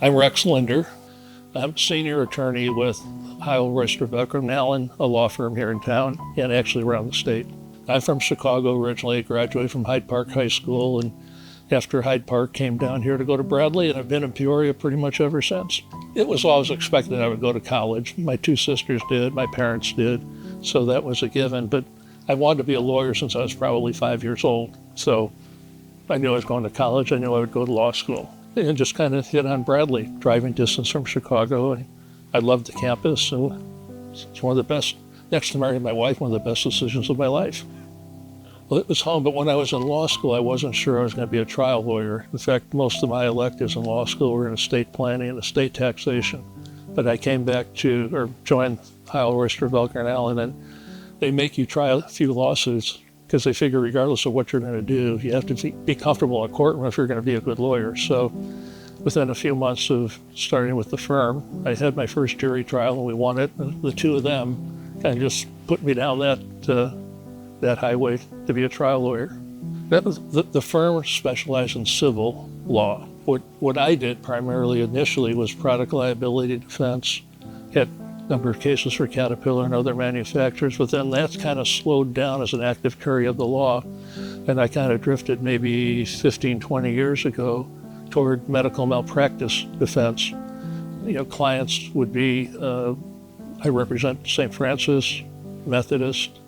I'm Rex Linder. I'm senior attorney with Howell, Royster, Velker & Allen, a law firm here in town and actually around the state. I'm from Chicago originally, graduated from Hyde Park High School, and after Hyde Park came down here to go to Bradley, and I've been in Peoria pretty much ever since. It was always expected I would go to college. My two sisters did, my parents did, so that was a given. But I wanted to be a lawyer since I was probably 5 years old. So I knew I was going to college. I knew I would go to law school. And just kind of hit on Bradley, driving distance from Chicago. And I loved the campus, and it's one of the best, next to marrying my wife, one of the best decisions of my life. Well, it was home, but when I was in law school, I wasn't sure I was going to be a trial lawyer. In fact, most of my electives in law school were in estate planning and estate taxation. But I came back joined Howell, Royster, Velker & Allen, and they make you try a few lawsuits because they figure regardless of what you're going to do, you have to be comfortable in a courtroom if you're going to be a good lawyer. So within a few months of starting with the firm, I had my first jury trial and we won it. And the two of them kind of just put me down that highway to be a trial lawyer. The firm specialized in civil law. What I did primarily initially was product liability defense, had a number of cases for Caterpillar and other manufacturers, but then that's kind of slowed down as an active carry of the law. And I kind of drifted maybe 15, 20 years ago toward medical malpractice defense. Clients would be, I represent St. Francis, Methodist,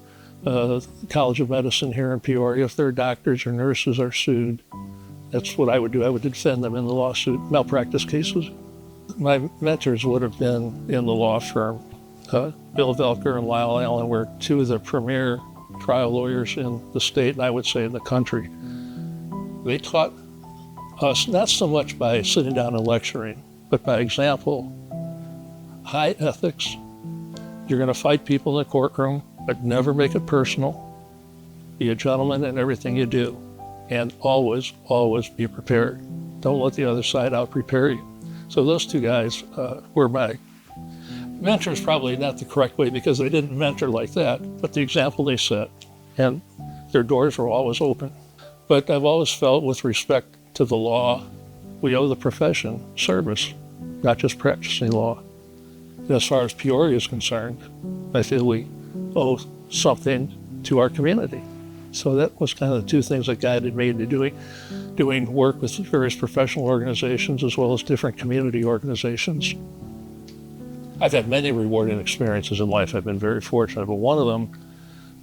College of Medicine here in Peoria. If their doctors or nurses are sued, that's what I would do. I would defend them in the lawsuit, malpractice cases. My mentors would have been in the law firm. Bill Velker and Lyle Allen were two of the premier trial lawyers in the state, and I would say in the country. They taught us not so much by sitting down and lecturing, but by example. High ethics. You're going to fight people in the courtroom, but never make it personal. Be a gentleman in everything you do. And always, always be prepared. Don't let the other side out-prepare you. So those two guys were my mentors, probably not the correct way because they didn't mentor like that, but the example they set. And their doors were always open. But I've always felt with respect to the law, we owe the profession service, not just practicing law. And as far as Peoria is concerned, I feel we owe something to our community. So that was kind of the two things that guided me into doing work with various professional organizations as well as different community organizations. I've had many rewarding experiences in life. I've been very fortunate, but one of them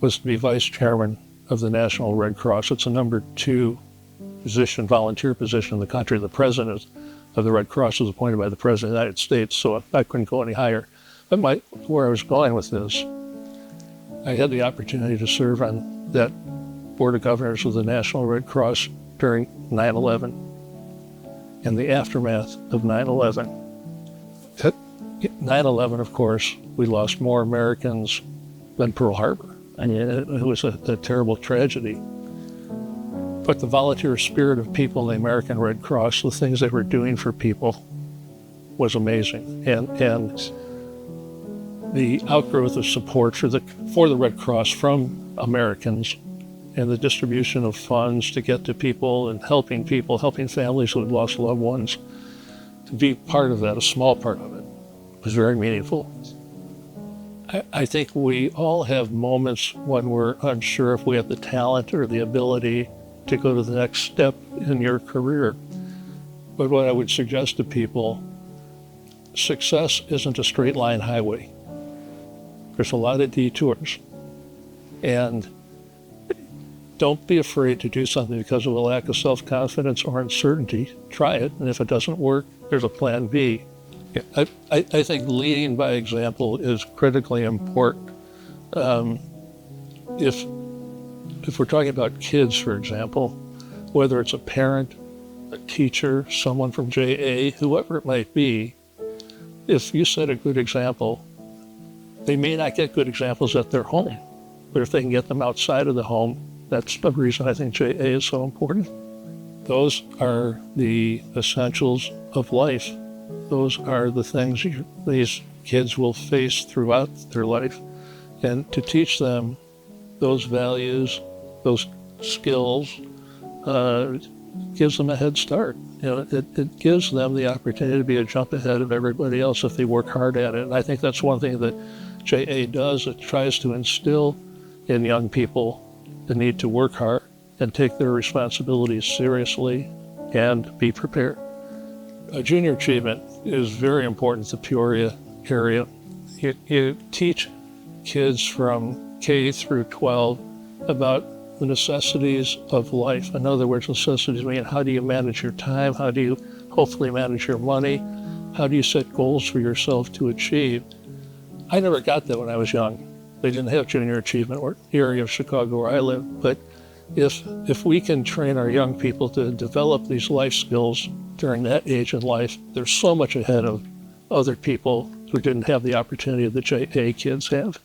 was to be vice chairman of the National Red Cross. It's a number 2 position, volunteer position in the country. The president of the Red Cross was appointed by the President of the United States, so I couldn't go any higher. But where I was going with this, I had the opportunity to serve on that Board of Governors of the National Red Cross during 9/11 and the aftermath of 9/11. At 9/11, of course, we lost more Americans than Pearl Harbor. And it was a terrible tragedy. But the volunteer spirit of people in the American Red Cross, the things they were doing for people, was amazing. And the outgrowth of support for the Red Cross from Americans and the distribution of funds to get to people and helping families who had lost loved ones, to be part of that, a small part of it, was very meaningful. I think we all have moments when we're unsure if we have the talent or the ability to go to the next step in your career. But what I would suggest to people, success isn't a straight line highway. There's a lot of detours. And don't be afraid to do something because of a lack of self-confidence or uncertainty. Try it, and if it doesn't work, there's a plan B. I think leading by example is critically important. If we're talking about kids, for example, whether it's a parent, a teacher, someone from JA, whoever it might be, if you set a good example, they may not get good examples at their home, but if they can get them outside of the home, that's the reason I think JA is so important. Those are the essentials of life. Those are the things these kids will face throughout their life. And to teach them those values, those skills, gives them a head start. It gives them the opportunity to be a jump ahead of everybody else if they work hard at it. And I think that's one thing that JA does. It tries to instill in young people the need to work hard and take their responsibilities seriously and be prepared. Junior achievement is very important to the Peoria area. You teach kids from K through 12 about the necessities of life. In other words, necessities mean how do you manage your time? How do you hopefully manage your money? How do you set goals for yourself to achieve? I never got that when I was young. They didn't have junior achievement or area of Chicago where I live. But if we can train our young people to develop these life skills during that age in life, they're so much ahead of other people who didn't have the opportunity that JA kids have.